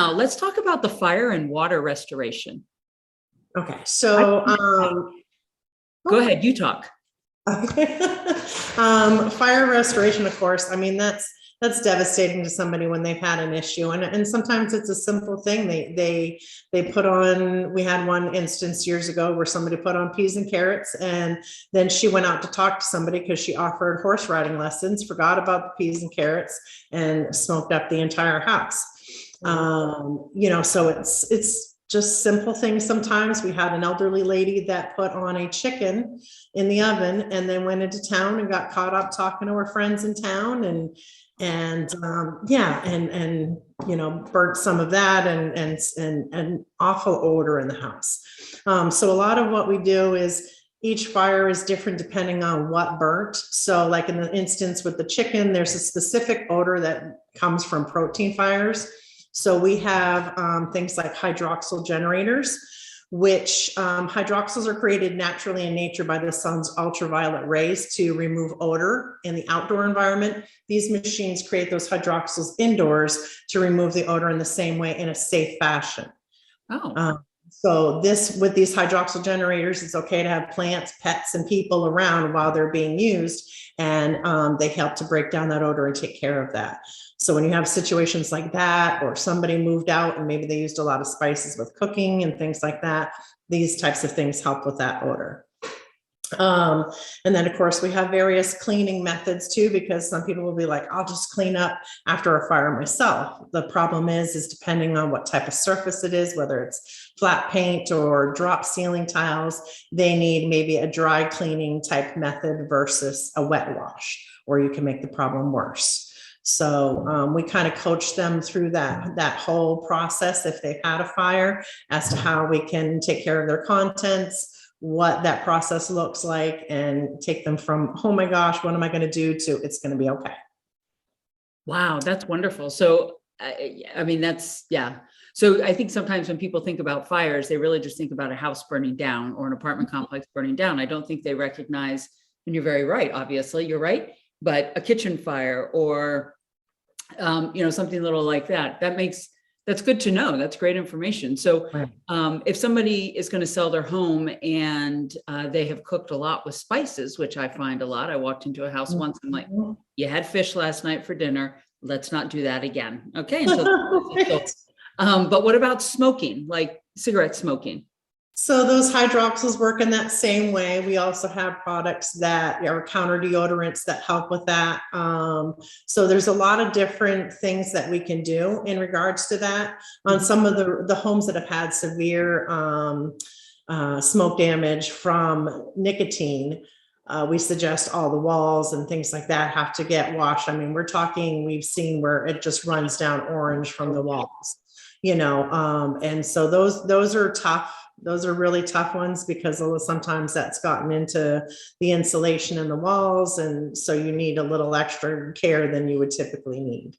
Now let's talk about the fire and water restoration. Okay, so Go ahead, you talk. Fire restoration, of course. I mean, that's devastating to somebody when they've had an issue, and sometimes it's a simple thing. They put on. We had one instance years ago where somebody put on peas and carrots, and then she went out to talk to somebody because she offered horse riding lessons, forgot about the peas and carrots, and smoked up the entire house. So it's just simple things. Sometimes we had an elderly lady that put on a chicken in the oven and then went into town and got caught up talking to her friends in town and burnt some of that and awful odor in the house. So a lot of what we do is each fire is different depending on what burnt. So like in the instance with the chicken, there's a specific odor that comes from protein fires. So we have things like hydroxyl generators, which hydroxyls are created naturally in nature by the sun's ultraviolet rays to remove odor in the outdoor environment. These machines create those hydroxyls indoors to remove the odor in the same way in a safe fashion. So with these hydroxyl generators, it's okay to have plants, pets, and people around while they're being used, and they help to break down that odor and take care of that. So when you have situations like that, or somebody moved out and maybe they used a lot of spices with cooking and things like that, these types of things help with that odor. And then of course we have various cleaning methods too, because some people will be like, I'll just clean up after a fire myself. The problem is depending on what type of surface it is, whether it's flat paint or drop ceiling tiles, they need maybe a dry cleaning type method versus a wet wash, or you can make the problem worse. So we kind of coach them through that whole process if they've had a fire as to how we can take care of their contents, what that process looks like, and take them from, oh my gosh, what am I going to do, to it's going to be okay. Wow, that's wonderful. So, I mean, yeah. So I think sometimes when people think about fires, they really just think about a house burning down or an apartment complex burning down. I don't think they recognize, and you're very right, obviously, you're right, but a kitchen fire or, something little like that, that's good to know. That's great information. So if somebody is going to sell their home and they have cooked a lot with spices, which I find a lot. I walked into a house once and like, you had fish last night for dinner. Let's not do that again. Okay. And but what about smoking, like cigarette smoking? So those hydroxyls work in that same way. We also have products that are counter deodorants that help with that. So there's a lot of different things that we can do in regards to that. On some of the homes that have had severe smoke damage from nicotine, we suggest all the walls and things like that have to get washed. I mean, we've seen where it just runs down orange from the walls, and so those are tough. Those are really tough ones because sometimes that's gotten into the insulation in the walls. And so you need a little extra care than you would typically need.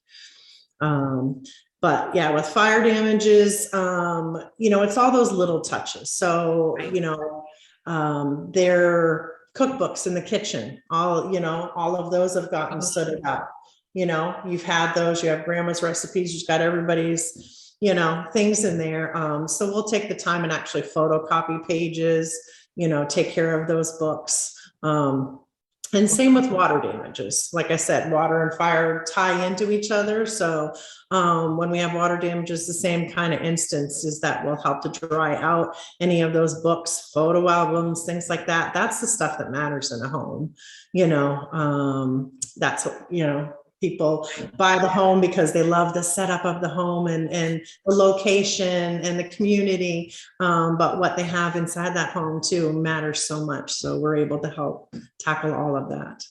But yeah, with fire damages, it's all those little touches. So, their cookbooks in the kitchen, all of those have gotten sooted out. You've had those, you have grandma's recipes, you've got everybody's things in there. So we'll take the time and actually photocopy pages, take care of those books. And same with water damages. Like I said, water and fire tie into each other. So when we have water damages, the same kind of instances that will help to dry out any of those books, photo albums, things like that. That's the stuff that matters in a home. That's what, people buy the home because they love the setup of the home and the location and the community. But what they have inside that home too matters so much. So we're able to help tackle all of that.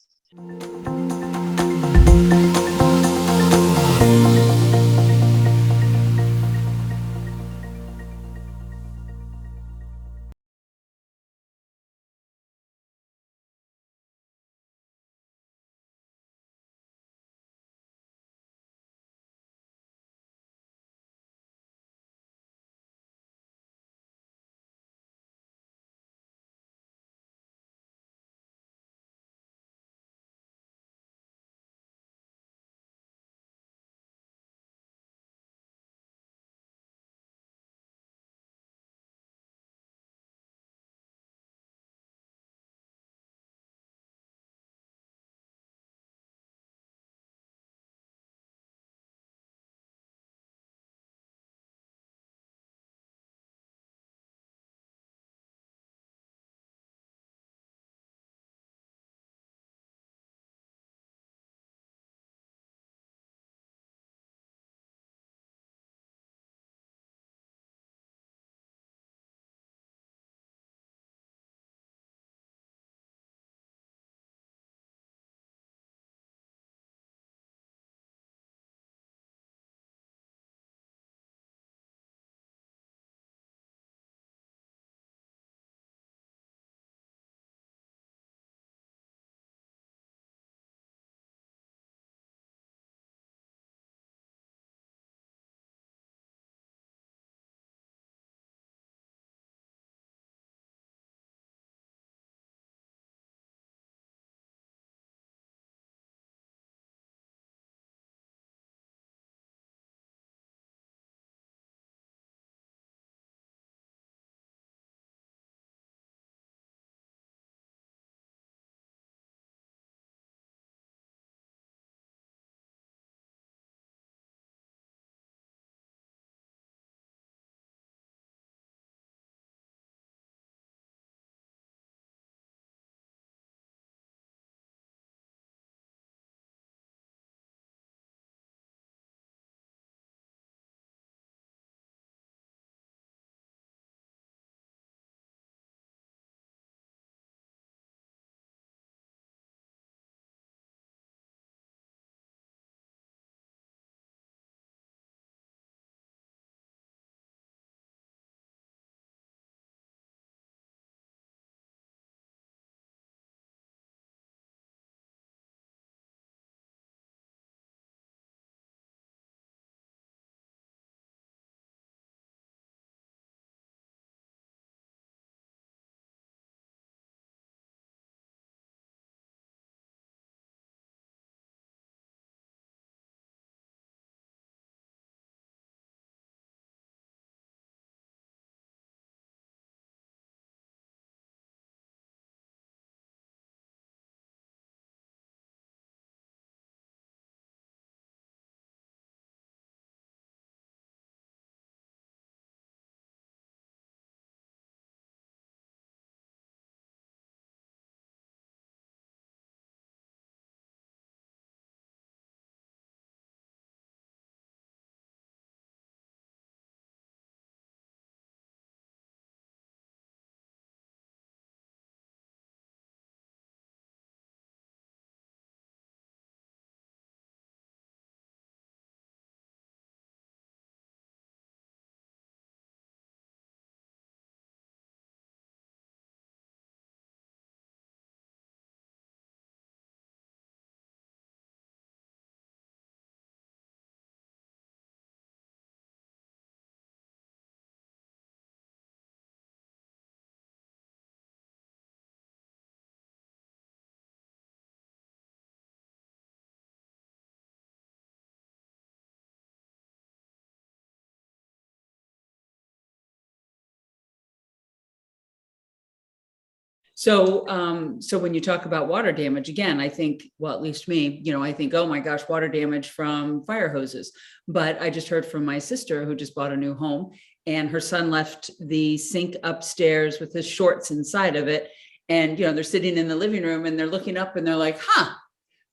So when you talk about water damage, again, I think, well, at least me, I think, oh my gosh, water damage from fire hoses. But I just heard from my sister who just bought a new home, and her son left the sink upstairs with his shorts inside of it. And, they're sitting in the living room and they're looking up and they're like,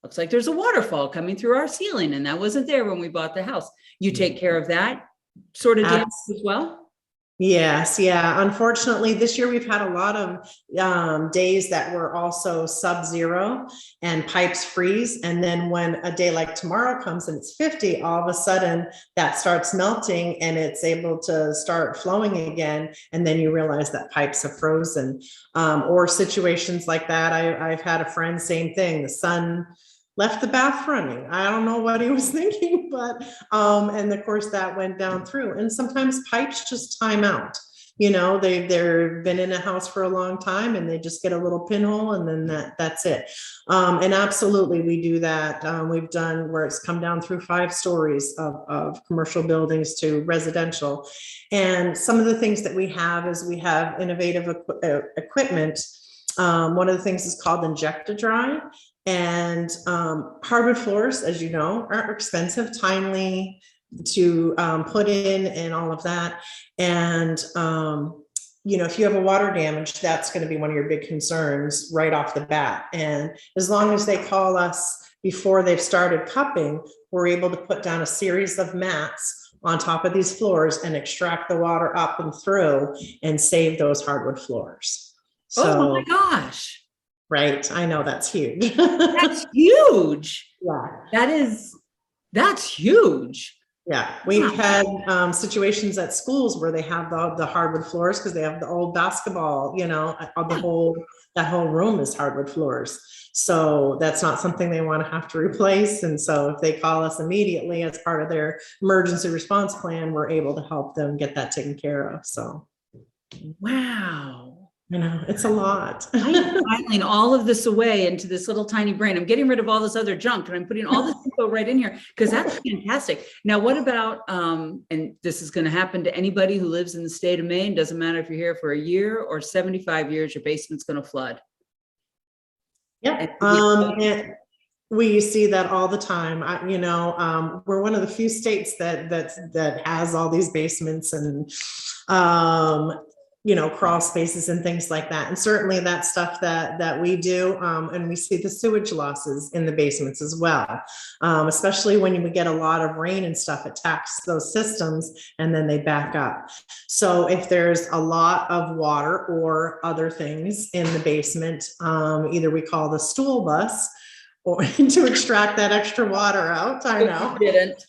looks like there's a waterfall coming through our ceiling. And that wasn't there when we bought the house. You take care of that sort of damage as well? Yes. Yeah. Unfortunately, this year we've had a lot of days that were also sub-zero and pipes freeze. And then when a day like tomorrow comes and it's 50, all of a sudden that starts melting and it's able to start flowing again. And then you realize that pipes have frozen, or situations like that. I've had a friend, same thing. The sun left the bath running. I don't know what he was thinking, but, and of course that went down through. And sometimes pipes just time out. They've been in a house for a long time and they just get a little pinhole and then that's it. And absolutely we do that. We've done where it's come down through 5 stories of commercial buildings to residential. And some of the things that we have is we have innovative equipment. One of the things is called Inject-A-Dry. And hardwood floors, as you know, are expensive, timely to put in and all of that. And, if you have a water damage, that's going to be one of your big concerns right off the bat. And as long as they call us before they've started cupping, we're able to put down a series of mats on top of these floors and extract the water up and through and save those hardwood floors. So, oh my gosh. Right. I know that's huge. That's huge. Yeah. That's huge. Yeah. We've had situations at schools where they have the hardwood floors because they have the old basketball, that whole room is hardwood floors. So that's not something they want to have to replace. And so if they call us immediately as part of their emergency response plan, we're able to help them get that taken care of. So. Wow. It's a lot. I'm filing all of this away into this little tiny brain. I'm getting rid of all this other junk and I'm putting all this info right in here because that's fantastic. Now, what about, and this is going to happen to anybody who lives in the state of Maine, doesn't matter if you're here for a year or 75 years, your basement's going to flood. Yeah. And we see that all the time. We're one of the few states that has all these basements and, crawl spaces and things like that. And certainly that's stuff that we do. And we see the sewage losses in the basements as well. Especially when we get a lot of rain and stuff, it attacks those systems and then they back up. So if there's a lot of water or other things in the basement, either we call the stool bus or to extract that extra water out. I know. Didn't.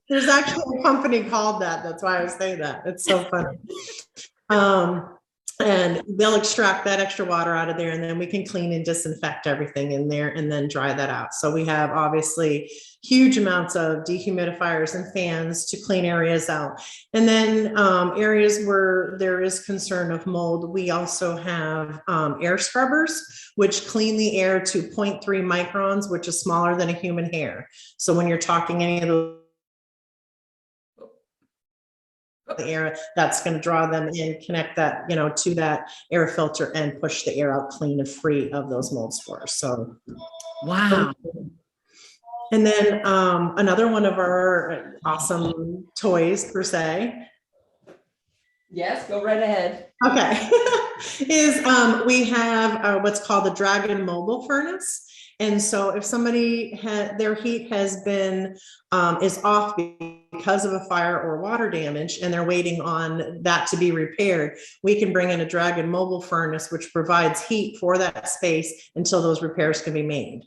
There's actually a company called that. That's why I say that. It's so funny. And they'll extract that extra water out of there and then we can clean and disinfect everything in there and then dry that out. So we have obviously huge amounts of dehumidifiers and fans to clean areas out. And then areas where there is concern of mold, we also have air scrubbers, which clean the air to 0.3 microns, which is smaller than a human hair. So when you're talking any of those the air, that's going to draw them in, connect that, to that air filter and push the air out clean and free of those mold spores. So, wow. And then another one of our awesome toys per se. Yes, go right ahead. Okay. is we have what's called the Dragon Mobile Furnace. And so if somebody their heat has been is off because of a fire or water damage and they're waiting on that to be repaired, we can bring in a Dragon Mobile Furnace, which provides heat for that space until those repairs can be made.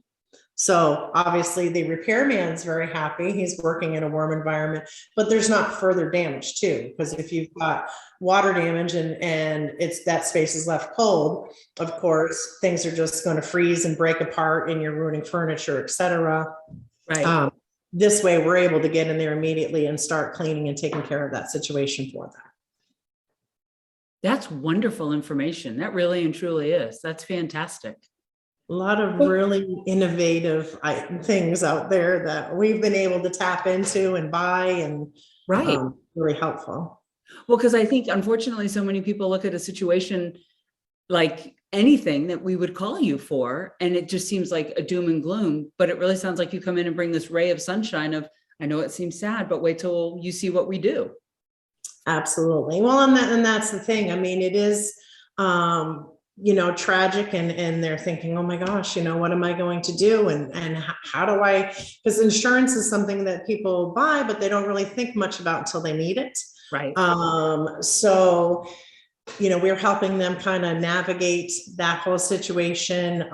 So obviously the repairman is very happy. He's working in a warm environment, but there's not further damage too, because if you've got water damage and it's that space is left cold, of course, things are just going to freeze and break apart and you're ruining furniture, etc. Right. This way we're able to get in there immediately and start cleaning and taking care of that situation for them. That's wonderful information. That really and truly is. That's fantastic. A lot of really innovative things out there that we've been able to tap into and buy and right. Really helpful. Well, because I think unfortunately, so many people look at a situation like anything that we would call you for, and it just seems like a doom and gloom, but it really sounds like you come in and bring this ray of sunshine of, I know it seems sad, but wait till you see what we do. Absolutely. Well, and that's the thing. I mean, it is, tragic, and they're thinking, oh my gosh, what am I going to do? And how do I, because insurance is something that people buy, but they don't really think much about until they need it. Right. So, we're helping them kind of navigate that whole situation,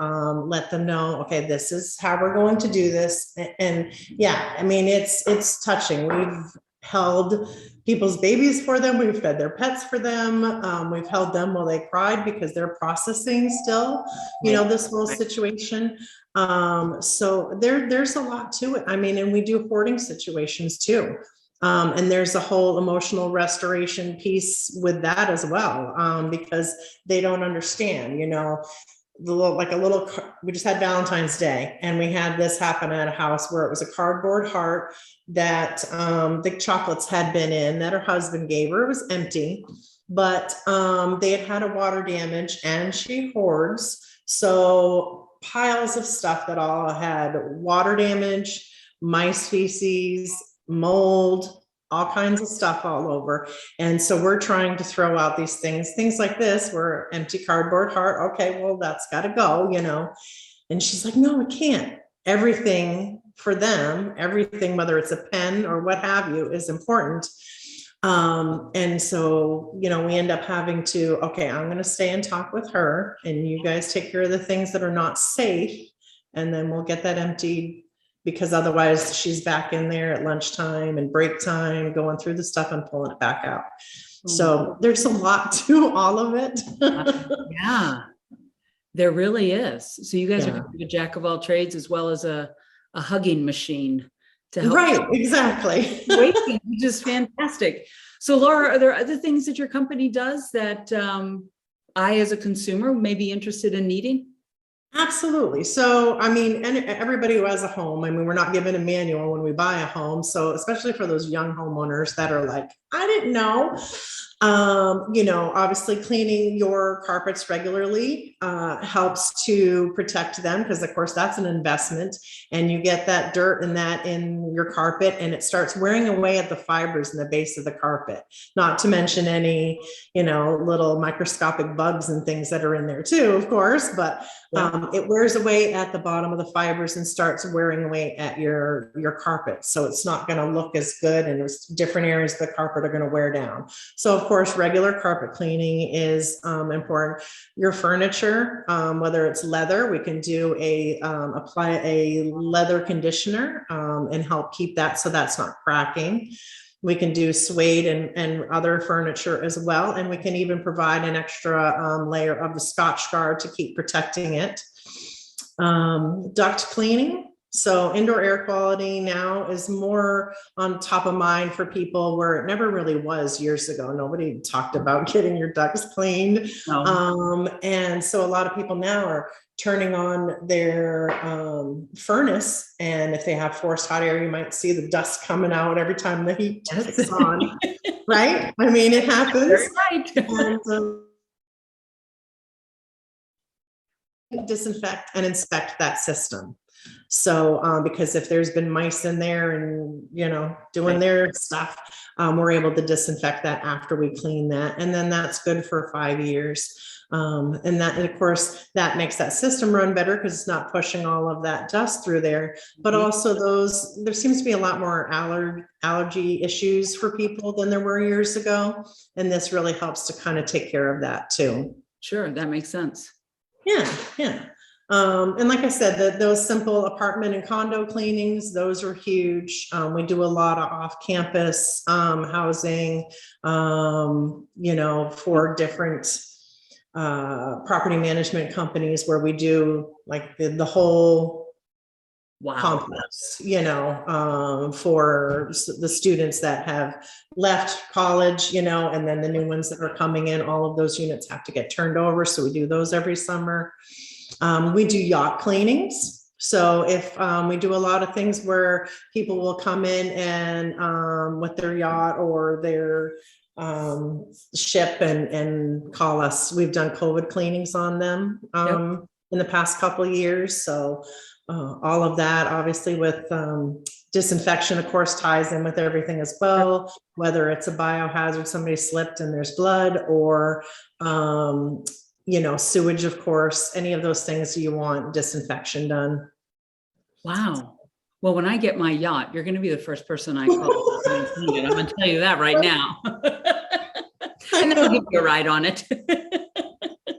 let them know, okay, this is how we're going to do this. And yeah, I mean, it's touching. We've held people's babies for them. We've fed their pets for them. We've held them while they cried because they're processing still, this whole situation. So there's a lot to it. I mean, and we do hoarding situations too. And there's a whole emotional restoration piece with that as well, because they don't understand, we just had Valentine's Day, and we had this happen at a house where it was a cardboard heart that the chocolates had been in, that her husband gave her. It was empty, but they had a water damage, and she hoards. So piles of stuff that all had water damage, mice feces, mold, all kinds of stuff all over. And so we're trying to throw out these things like this, where empty cardboard heart. Okay, well, that's got to go, And she's like, no, it can't. Everything for them, everything, whether it's a pen or what have you, is important. And so, we end up having to, okay, I'm going to stay and talk with her, and you guys take care of the things that are not safe. And then we'll get that emptied, because otherwise she's back in there at lunchtime and break time, going through the stuff and pulling it back out. So there's a lot to all of it. Yeah, there really is. So you guys are a jack of all trades, as well as a hugging machine to help. Right, exactly. Which is fantastic. So Laura, are there other things that your company does that I, as a consumer, may be interested in needing? Absolutely. So, I mean, and everybody who has a home, I mean, we're not given a manual when we buy a home. So especially for those young homeowners that are like, I didn't know, obviously cleaning your carpets regularly helps to protect them, because of course that's an investment, and you get that dirt and that in your carpet, and it starts wearing away at the fibers in the base of the carpet, not to mention any, little microscopic bugs and things that are in there too, of course, but it wears away at the bottom of the fibers and starts wearing away at your carpet. So it's not going to look as good, and there's different areas of the carpet are going to wear down. So of course, regular carpet cleaning is important. Your furniture, whether it's leather, we can do apply a leather conditioner and help keep that so that's not cracking. We can do suede and other furniture as well. And we can even provide an extra layer of the Scotch Guard to keep protecting it. Duct cleaning. So indoor air quality now is more on top of mind for people, where it never really was years ago. Nobody talked about getting your ducts cleaned. No. And so a lot of people now are turning on their furnace, and if they have forced hot air, you might see the dust coming out every time the heat kicks on. Right? I mean, it happens. Very right. And, disinfect and inspect that system. So because if there's been mice in there and doing their stuff, we're able to disinfect that after we clean that, and then that's good for 5 years. And of course that makes that system run better, because it's not pushing all of that dust through there. But also there seems to be a lot more allergy issues for people than there were years ago, and this really helps to kind of take care of that too. Sure, that makes sense. Yeah. And like I said, those simple apartment and condo cleanings, those are huge. We do a lot of off-campus housing, for different property management companies, where we do like the whole complex, for the students that have left college, and then the new ones that are coming in. All of those units have to get turned over. So we do those every summer. We do yacht cleanings. So if we do a lot of things where people will come in and with their yacht or their ship and call us. We've done COVID cleanings on them in the past couple of years. So all of that, obviously, with disinfection, of course, ties in with everything as well, whether it's a biohazard, somebody slipped and there's blood, or sewage, of course, any of those things you want disinfection done. Wow. Well, when I get my yacht, you're going to be the first person I call. I'm going to tell you that right now. And then I'll give you a ride on it.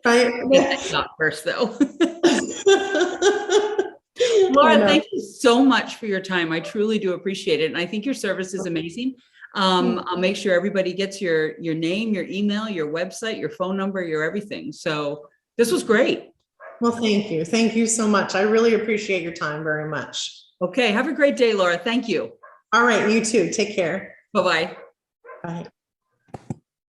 Right. Get that yacht first, though. Lara, thank you so much for your time. I truly do appreciate it. And I think your service is amazing. I'll make sure everybody gets your name, your email, your website, your phone number, your everything. So this was great. Well, thank you. Thank you so much. I really appreciate your time very much. Okay. Have a great day, Lara. Thank you. All right. You too. Take care. Bye-bye. Bye.